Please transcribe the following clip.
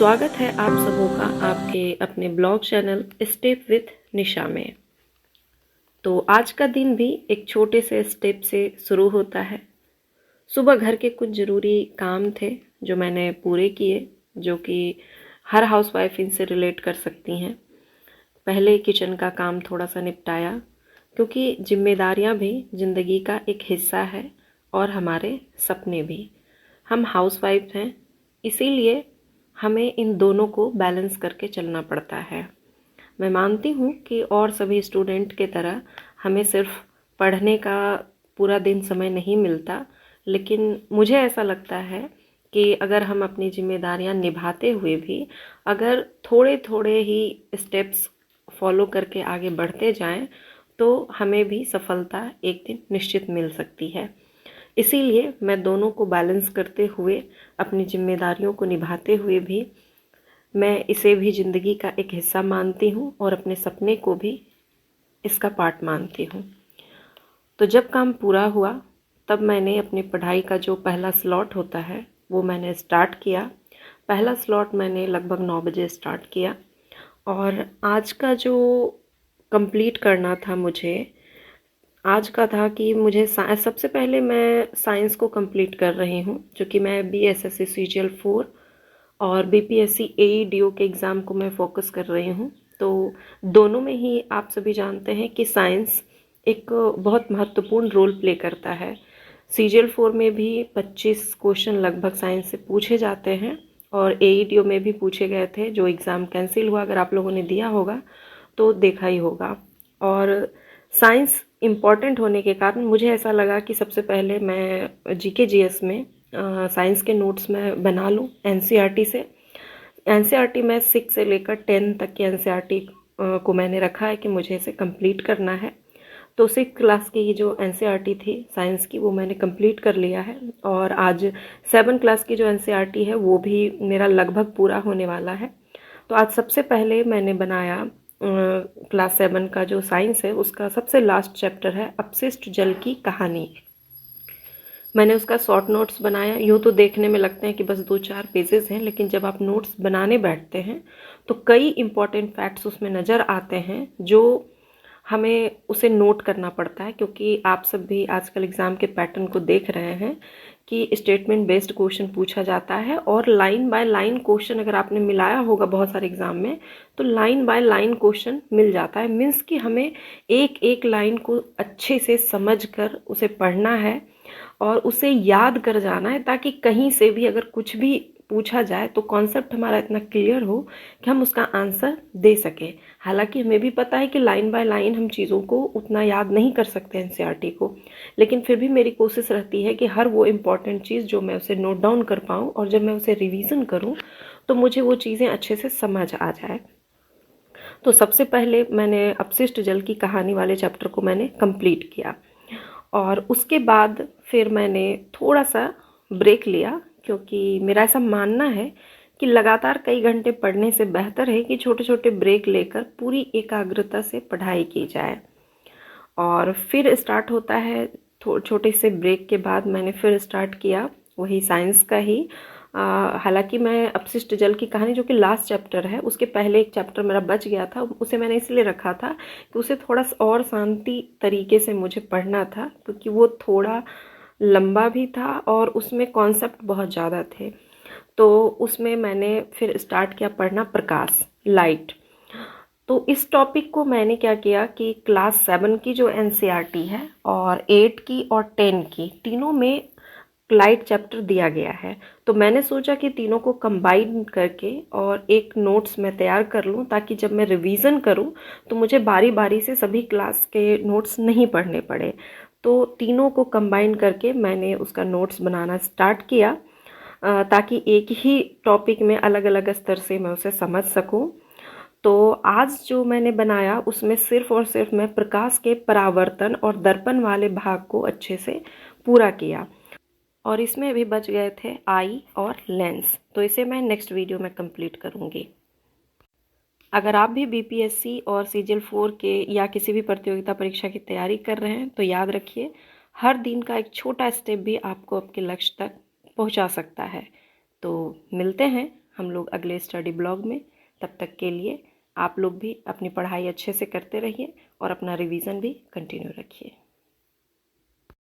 स्वागत है आप सबों का आपके अपने ब्लॉग चैनल स्टेप विथ निशा में। तो आज का दिन भी एक छोटे से स्टेप से शुरू होता है। सुबह घर के कुछ ज़रूरी काम थे जो मैंने पूरे किए, जो कि हर हाउसवाइफ इनसे रिलेट कर सकती हैं। पहले किचन का काम थोड़ा सा निपटाया, क्योंकि जिम्मेदारियां भी ज़िंदगी का एक हिस्सा है और हमारे सपने भी। हम हाउसवाइफ हैं, इसीलिए हमें इन दोनों को बैलेंस करके चलना पड़ता है। मैं मानती हूँ कि और सभी स्टूडेंट के तरह हमें सिर्फ पढ़ने का पूरा दिन समय नहीं मिलता, लेकिन मुझे ऐसा लगता है कि अगर हम अपनी जिम्मेदारियां निभाते हुए भी अगर थोड़े थोड़े ही स्टेप्स फॉलो करके आगे बढ़ते जाएं, तो हमें भी सफलता एक दिन निश्चित मिल सकती है। इसीलिए मैं दोनों को बैलेंस करते हुए, अपनी जिम्मेदारियों को निभाते हुए भी, मैं इसे भी ज़िंदगी का एक हिस्सा मानती हूँ और अपने सपने को भी इसका पार्ट मानती हूँ। तो जब काम पूरा हुआ, तब मैंने अपनी पढ़ाई का जो पहला स्लॉट होता है वो मैंने स्टार्ट किया। पहला स्लॉट मैंने लगभग 9 बजे स्टार्ट किया और आज का जो कंप्लीट करना था मुझे, आज का था कि मुझे सबसे पहले मैं साइंस को कंप्लीट कर रही हूँ, जो कि मैं BSSC CGL 4 और BPSC AE/DO के एग्ज़ाम को मैं फोकस कर रही हूँ। तो दोनों में ही आप सभी जानते हैं कि साइंस एक बहुत महत्वपूर्ण रोल प्ले करता है। CGL 4 में भी 25 क्वेश्चन लगभग साइंस से पूछे जाते हैं और AE/DO में भी पूछे गए थे, जो एग्ज़ाम कैंसिल हुआ। अगर आप लोगों ने दिया होगा तो देखा ही होगा। और साइंस इम्पॉर्टेंट होने के कारण मुझे ऐसा लगा कि सबसे पहले मैं GK GS में साइंस के नोट्स में बना लूँ NCERT से। NCERT में 6 से लेकर 10 तक की NCERT को मैंने रखा है कि मुझे इसे कंप्लीट करना है। तो 6 क्लास की ये जो NCERT थी साइंस की, वो मैंने कंप्लीट कर लिया है और आज 7 क्लास की जो NCERT है वो भी मेरा लगभग पूरा होने वाला है। तो आज सबसे पहले मैंने बनाया क्लास 7 का जो साइंस है उसका सबसे लास्ट चैप्टर है अपशिष्ट जल की कहानी। मैंने उसका शॉर्ट नोट्स बनाया। यूँ तो देखने में लगते हैं कि बस 2-4 पेजेस हैं, लेकिन जब आप नोट्स बनाने बैठते हैं तो कई इम्पॉर्टेंट फैक्ट्स उसमें नज़र आते हैं जो हमें उसे नोट करना पड़ता है। क्योंकि आप सब भी आजकल एग्ज़ाम के पैटर्न को देख रहे हैं कि स्टेटमेंट बेस्ड क्वेश्चन पूछा जाता है और लाइन बाय लाइन क्वेश्चन, अगर आपने मिलाया होगा बहुत सारे एग्ज़ाम में, तो लाइन बाय लाइन क्वेश्चन मिल जाता है। मीन्स कि हमें एक एक लाइन को अच्छे से समझ कर उसे पढ़ना है और उसे याद कर जाना है, ताकि कहीं से भी अगर कुछ भी पूछा जाए तो कॉन्सेप्ट हमारा इतना क्लियर हो कि हम उसका आंसर दे सकें। हालांकि हमें भी पता है कि लाइन बाय लाइन हम चीज़ों को उतना याद नहीं कर सकते NCERT को, लेकिन फिर भी मेरी कोशिश रहती है कि हर वो इम्पॉर्टेंट चीज़ जो मैं उसे नोट डाउन कर पाऊँ और जब मैं उसे रिवीजन करूँ तो मुझे वो चीज़ें अच्छे से समझ आ जाए। तो सबसे पहले मैंने अपशिष्ट जल की कहानी वाले चैप्टर को मैंने कंप्लीट किया और उसके बाद फिर मैंने थोड़ा सा ब्रेक लिया, क्योंकि मेरा ऐसा मानना है कि लगातार कई घंटे पढ़ने से बेहतर है कि छोटे छोटे ब्रेक लेकर पूरी एकाग्रता से पढ़ाई की जाए। और फिर स्टार्ट होता है, छोटे से ब्रेक के बाद मैंने फिर स्टार्ट किया वही साइंस का ही। हालांकि मैं अपशिष्ट जल की कहानी, जो कि लास्ट चैप्टर है, उसके पहले एक चैप्टर मेरा बच गया था, उसे मैंने इसलिए रखा था कि उसे थोड़ा और शांति तरीके से मुझे पढ़ना था, क्योंकि वो थोड़ा लंबा भी था और उसमें कॉन्सेप्ट बहुत ज़्यादा थे। तो उसमें मैंने फिर स्टार्ट किया पढ़ना प्रकाश, लाइट। तो इस टॉपिक को मैंने क्या किया कि क्लास 7 की जो NCERT है और 8 की और 10 की, तीनों में लाइट चैप्टर दिया गया है। तो मैंने सोचा कि तीनों को कंबाइन करके और एक नोट्स मैं तैयार कर लूँ, ताकि जब मैं रिवीजन करूँ तो मुझे बारी बारी से सभी क्लास के नोट्स नहीं पढ़ने पड़े। तो तीनों को कंबाइन करके मैंने उसका नोट्स बनाना स्टार्ट किया, ताकि एक ही टॉपिक में अलग अलग स्तर से मैं उसे समझ सकूं। तो आज जो मैंने बनाया उसमें सिर्फ और सिर्फ मैं प्रकाश के परावर्तन और दर्पण वाले भाग को अच्छे से पूरा किया और इसमें भी बच गए थे आई और लेंस। तो इसे मैं नेक्स्ट वीडियो में कंप्लीट करूँगी। अगर आप भी BPSC और CGL 4 के या किसी भी प्रतियोगिता परीक्षा की तैयारी कर रहे हैं तो याद रखिए, हर दिन का एक छोटा स्टेप भी आपको आपके लक्ष्य तक पहुंचा सकता है। तो मिलते हैं हम लोग अगले स्टडी ब्लॉग में। तब तक के लिए आप लोग भी अपनी पढ़ाई अच्छे से करते रहिए और अपना रिवीजन भी कंटिन्यू रखिए।